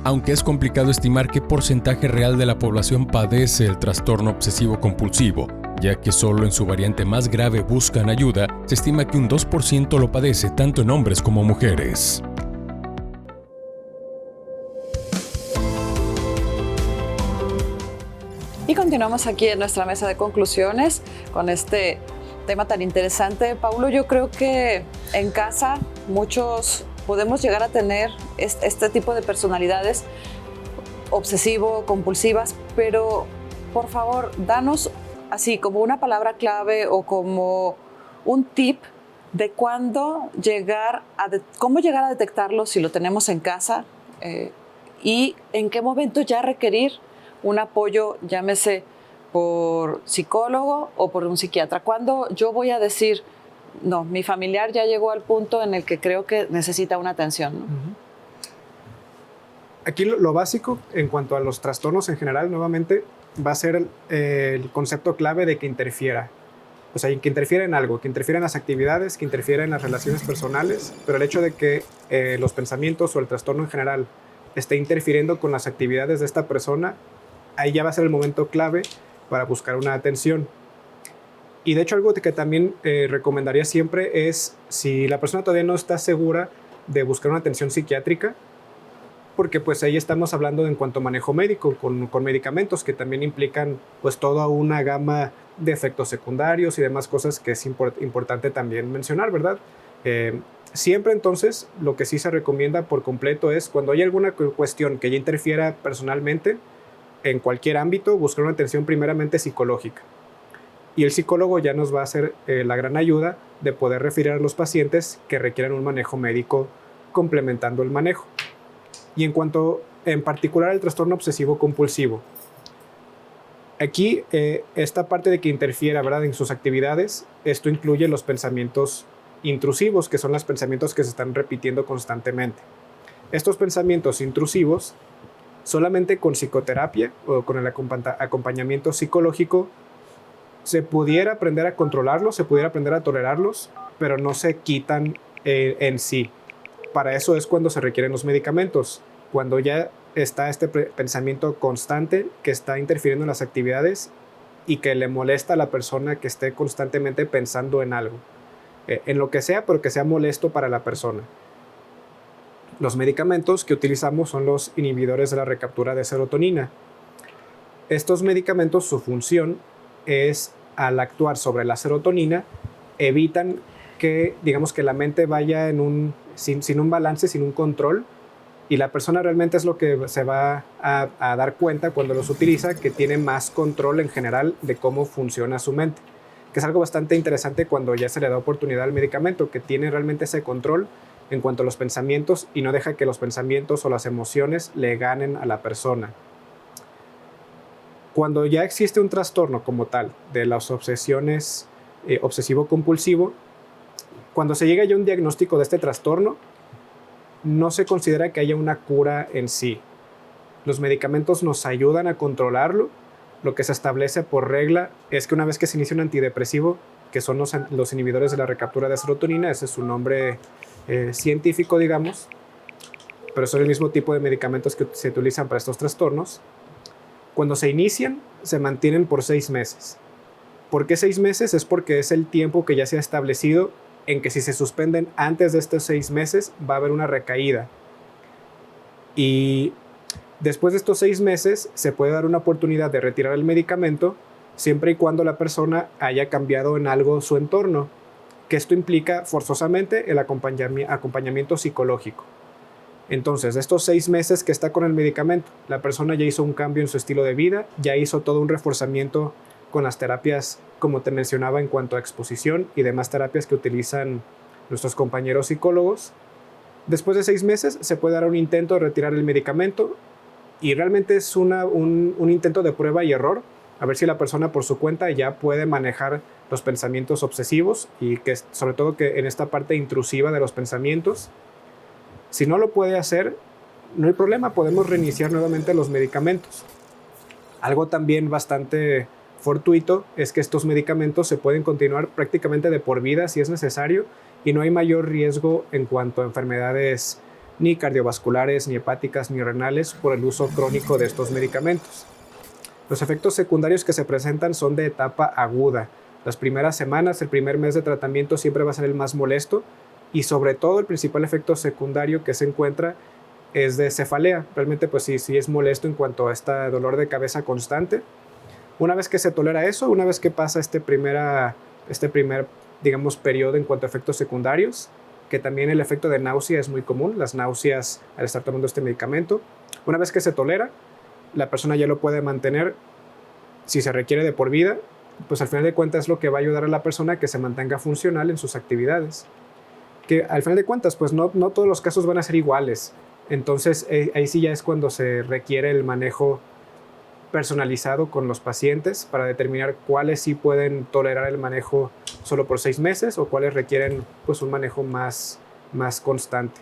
Aunque es complicado estimar qué porcentaje real de la población padece el trastorno obsesivo-compulsivo, ya que solo en su variante más grave buscan ayuda, se estima que un 2% lo padece tanto en hombres como mujeres. Y continuamos aquí en nuestra mesa de conclusiones con este tema tan interesante. Paulo, yo creo que en casa muchos podemos llegar a tener este tipo de personalidades obsesivo-compulsivas, pero por favor, danos así como una palabra clave o como un tip de cómo llegar a detectarlo si lo tenemos en casa y en qué momento ya requerir un apoyo, llámese por psicólogo o por un psiquiatra. ¿Cuándo yo voy a decir, no, mi familiar ya llegó al punto en el que creo que necesita una atención, ¿no? Aquí lo básico en cuanto a los trastornos en general, nuevamente, va a ser el concepto clave de que interfiera. O sea, que interfiera en algo, que interfiera en las actividades, que interfiera en las relaciones personales, pero el hecho de que los pensamientos o el trastorno en general esté interfiriendo con las actividades de esta persona, ahí ya va a ser el momento clave para buscar una atención. Y de hecho algo que también recomendaría siempre es, si la persona todavía no está segura de buscar una atención psiquiátrica, porque pues ahí estamos hablando en cuanto a manejo médico, con medicamentos que también implican pues toda una gama de efectos secundarios y demás cosas que es importante también mencionar, ¿verdad? Siempre entonces lo que sí se recomienda por completo es cuando hay alguna cuestión que ya interfiera personalmente en cualquier ámbito, buscar una atención primeramente psicológica. Y el psicólogo ya nos va a hacer la gran ayuda de poder referir a los pacientes que requieran un manejo médico complementando el manejo. Y en cuanto en particular al trastorno obsesivo-compulsivo, aquí esta parte de que interfiera, ¿verdad?, en sus actividades, esto incluye los pensamientos intrusivos, que son los pensamientos que se están repitiendo constantemente. Estos pensamientos intrusivos, solamente con psicoterapia o con el acompañamiento psicológico, se pudiera aprender a controlarlos, se pudiera aprender a tolerarlos, pero no se quitan en sí. Para eso es cuando se requieren los medicamentos, cuando ya está este pensamiento constante que está interfiriendo en las actividades y que le molesta a la persona que esté constantemente pensando en algo, en lo que sea, pero que sea molesto para la persona. Los medicamentos que utilizamos son los inhibidores de la recaptura de serotonina. Estos medicamentos, su función es, al actuar sobre la serotonina, evitan que, digamos, que la mente vaya sin un balance, sin un control, y la persona realmente es lo que se va a dar cuenta cuando los utiliza, que tiene más control en general de cómo funciona su mente, que es algo bastante interesante cuando ya se le da oportunidad al medicamento, que tiene realmente ese control en cuanto a los pensamientos y no deja que los pensamientos o las emociones le ganen a la persona. Cuando ya existe un trastorno como tal de las obsesiones obsesivo-compulsivo, cuando se llega ya a un diagnóstico de este trastorno, no se considera que haya una cura en sí. Los medicamentos nos ayudan a controlarlo. Lo que se establece por regla es que una vez que se inicia un antidepresivo, que son los inhibidores de la recaptura de serotonina, ese es su nombre científico, digamos, pero son el mismo tipo de medicamentos que se utilizan para estos trastornos. Cuando se inician, se mantienen por 6 meses. ¿Por qué 6 meses? Es porque es el tiempo que ya se ha establecido en que si se suspenden antes de estos 6 meses, va a haber una recaída. Y después de estos 6 meses, se puede dar una oportunidad de retirar el medicamento, siempre y cuando la persona haya cambiado en algo su entorno, que esto implica forzosamente el acompañamiento psicológico. Entonces, de estos 6 meses que está con el medicamento, la persona ya hizo un cambio en su estilo de vida, ya hizo todo un reforzamiento con las terapias, como te mencionaba, en cuanto a exposición y demás terapias que utilizan nuestros compañeros psicólogos. Después de 6 meses se puede dar un intento de retirar el medicamento y realmente es un intento de prueba y error, a ver si la persona por su cuenta ya puede manejar los pensamientos obsesivos y que sobre todo que en esta parte intrusiva de los pensamientos. Si no lo puede hacer, no hay problema, podemos reiniciar nuevamente los medicamentos. Algo también bastante fortuito es que estos medicamentos se pueden continuar prácticamente de por vida si es necesario y no hay mayor riesgo en cuanto a enfermedades ni cardiovasculares, ni hepáticas, ni renales por el uso crónico de estos medicamentos. Los efectos secundarios que se presentan son de etapa aguda. Las primeras semanas, el primer mes de tratamiento siempre va a ser el más molesto y sobre todo el principal efecto secundario que se encuentra es de cefalea. Realmente pues sí es molesto en cuanto a este dolor de cabeza constante. Una vez que se tolera eso, una vez que pasa este primer, digamos, periodo en cuanto a efectos secundarios, que también el efecto de náusea es muy común, las náuseas al estar tomando este medicamento. Una vez que se tolera, la persona ya lo puede mantener, si se requiere de por vida, pues al final de cuentas es lo que va a ayudar a la persona a que se mantenga funcional en sus actividades. Que al final de cuentas, pues no todos los casos van a ser iguales. Entonces ahí sí ya es cuando se requiere el manejo personalizado con los pacientes para determinar cuáles sí pueden tolerar el manejo solo por 6 meses o cuáles requieren pues un manejo más constante.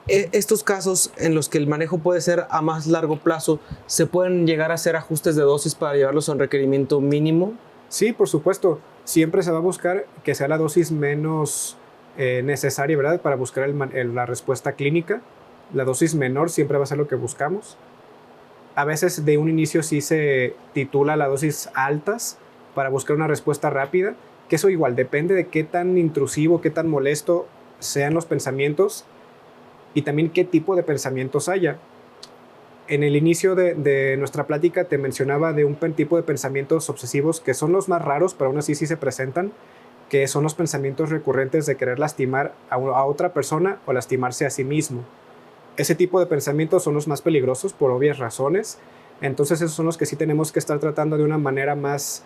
Estos casos en los que el manejo puede ser a más largo plazo, ¿se pueden llegar a hacer ajustes de dosis para llevarlos a un requerimiento mínimo? Sí, por supuesto. Siempre se va a buscar que sea la dosis menos necesaria, ¿verdad? Para buscar la respuesta clínica. La dosis menor siempre va a ser lo que buscamos. A veces de un inicio sí se titula la dosis altas para buscar una respuesta rápida, que eso igual depende de qué tan intrusivo, qué tan molesto sean los pensamientos y también qué tipo de pensamientos haya. En el inicio de nuestra plática te mencionaba de un tipo de pensamientos obsesivos que son los más raros, pero aún así sí se presentan, que son los pensamientos recurrentes de querer lastimar a otra persona o lastimarse a sí mismo. Ese tipo de pensamientos son los más peligrosos por obvias razones. Entonces esos son los que sí tenemos que estar tratando de una manera más,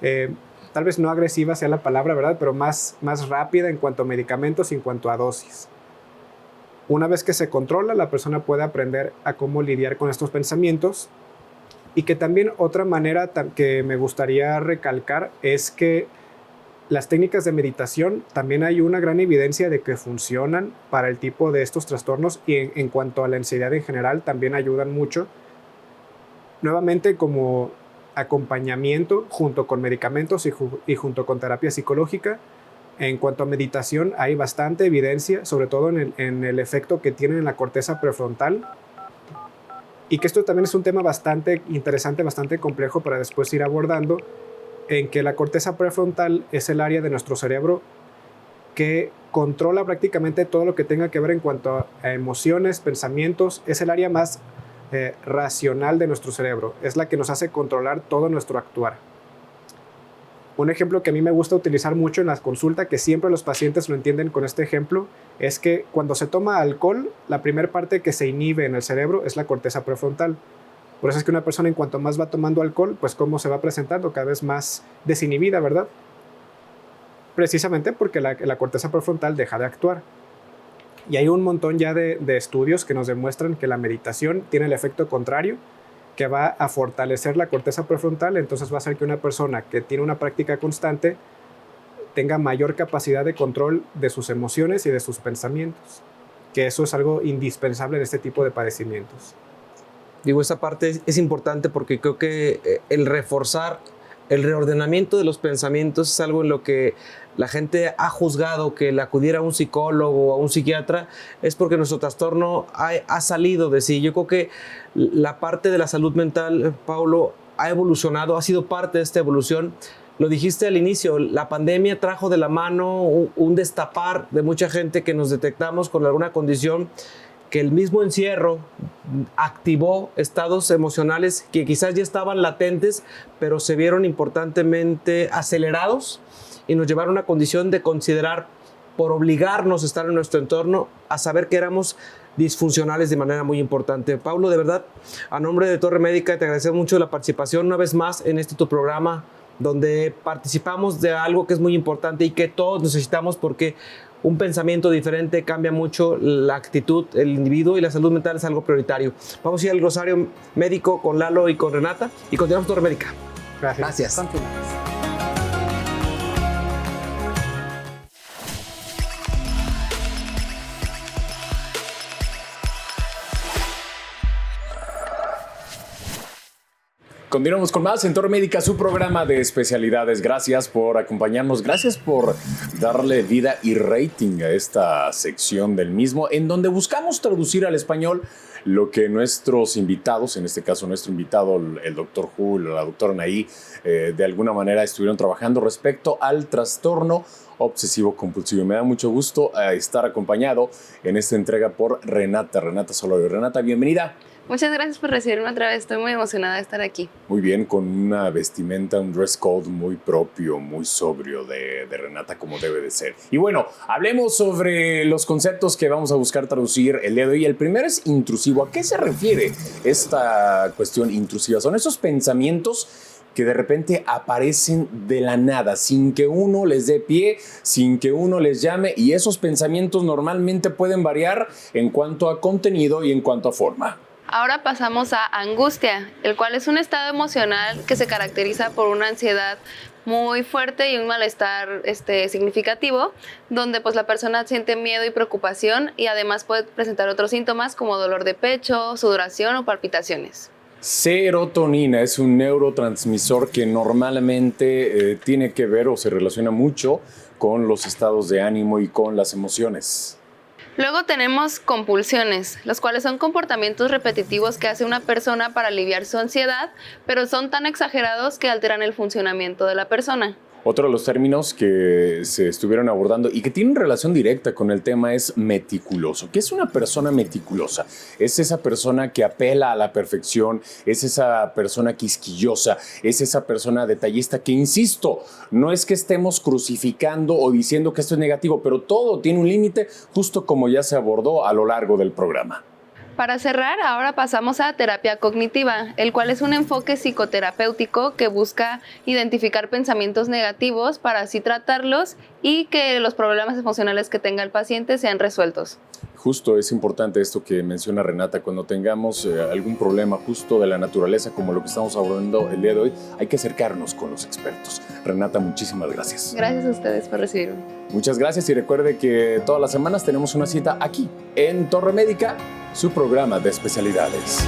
tal vez no agresiva sea la palabra, ¿verdad? Pero más rápida en cuanto a medicamentos y en cuanto a dosis. Una vez que se controla, la persona puede aprender a cómo lidiar con estos pensamientos. Y que también otra manera que me gustaría recalcar es que las técnicas de meditación también hay una gran evidencia de que funcionan para el tipo de estos trastornos y en cuanto a la ansiedad en general también ayudan mucho. Nuevamente como acompañamiento junto con medicamentos y junto con terapia psicológica. En cuanto a meditación hay bastante evidencia, sobre todo en el efecto que tiene en la corteza prefrontal. Y que esto también es un tema bastante interesante, bastante complejo para después ir abordando, en que la corteza prefrontal es el área de nuestro cerebro que controla prácticamente todo lo que tenga que ver en cuanto a emociones, pensamientos. Es el área más racional de nuestro cerebro. Es la que nos hace controlar todo nuestro actuar. Un ejemplo que a mí me gusta utilizar mucho en la consulta, que siempre los pacientes lo entienden con este ejemplo, es que cuando se toma alcohol, la primera parte que se inhibe en el cerebro es la corteza prefrontal. Por eso es que una persona en cuanto más va tomando alcohol, pues cómo se va presentando cada vez más desinhibida, ¿verdad? Precisamente porque la corteza prefrontal deja de actuar. Y hay un montón ya de estudios que nos demuestran que la meditación tiene el efecto contrario, que va a fortalecer la corteza prefrontal, entonces va a hacer que una persona que tiene una práctica constante tenga mayor capacidad de control de sus emociones y de sus pensamientos, que eso es algo indispensable en este tipo de padecimientos. Digo, esa parte es importante porque creo que el reforzar el reordenamiento de los pensamientos es algo en lo que la gente ha juzgado que el acudir a un psicólogo o a un psiquiatra es porque nuestro trastorno ha salido de sí. Yo creo que la parte de la salud mental, Paulo, ha evolucionado, ha sido parte de esta evolución. Lo dijiste al inicio, la pandemia trajo de la mano un destapar de mucha gente que nos detectamos con alguna condición, que el mismo encierro activó estados emocionales que quizás ya estaban latentes, pero se vieron importantemente acelerados y nos llevaron a una condición de considerar, por obligarnos a estar en nuestro entorno, a saber que éramos disfuncionales de manera muy importante. Paulo, de verdad, a nombre de Torre Médica, te agradecemos mucho la participación una vez más en este tu programa, donde participamos de algo que es muy importante y que todos necesitamos, porque un pensamiento diferente cambia mucho la actitud del individuo y la salud mental es algo prioritario. Vamos a ir al Rosario Médico con Lalo y con Renata y continuamos Torre Médica. Gracias. Continuamos. Continuamos con más en Torre Médica, su programa de especialidades. Gracias por acompañarnos, gracias por darle vida y rating a esta sección del mismo, en donde buscamos traducir al español lo que nuestros invitados, en este caso nuestro invitado, el doctor Hu, la doctora Anaí, de alguna manera estuvieron trabajando respecto al trastorno obsesivo compulsivo. Me da mucho gusto estar acompañado en esta entrega por Renata Solorio. Renata, bienvenida. Muchas gracias por recibirme otra vez. Estoy muy emocionada de estar aquí. Muy bien, con una vestimenta, un dress code muy propio, muy sobrio de Renata, como debe de ser. Y bueno, hablemos sobre los conceptos que vamos a buscar traducir el día de hoy. El primero es intrusivo. ¿A qué se refiere esta cuestión intrusiva? Son esos pensamientos que de repente aparecen de la nada, sin que uno les dé pie, sin que uno les llame, y esos pensamientos normalmente pueden variar en cuanto a contenido y en cuanto a forma. Ahora pasamos a angustia, el cual es un estado emocional que se caracteriza por una ansiedad muy fuerte y un malestar significativo, donde pues la persona siente miedo y preocupación y además puede presentar otros síntomas como dolor de pecho, sudoración o palpitaciones. Serotonina es un neurotransmisor que normalmente tiene que ver o se relaciona mucho con los estados de ánimo y con las emociones. Luego tenemos compulsiones, los cuales son comportamientos repetitivos que hace una persona para aliviar su ansiedad, pero son tan exagerados que alteran el funcionamiento de la persona. Otro de los términos que se estuvieron abordando y que tienen relación directa con el tema es meticuloso. ¿Qué es una persona meticulosa? Es esa persona que apela a la perfección, es esa persona quisquillosa, es esa persona detallista que, insisto, no es que estemos crucificando o diciendo que esto es negativo, pero todo tiene un límite, justo como ya se abordó a lo largo del programa. Para cerrar, ahora pasamos a terapia cognitiva, el cual es un enfoque psicoterapéutico que busca identificar pensamientos negativos para así tratarlos y que los problemas emocionales que tenga el paciente sean resueltos. Justo es importante esto que menciona Renata, cuando tengamos algún problema justo de la naturaleza como lo que estamos abordando el día de hoy, hay que acercarnos con los expertos. Renata, muchísimas gracias. Gracias a ustedes por recibirme. Muchas gracias y recuerde que todas las semanas tenemos una cita aquí en Torre Médica, su programa de especialidades.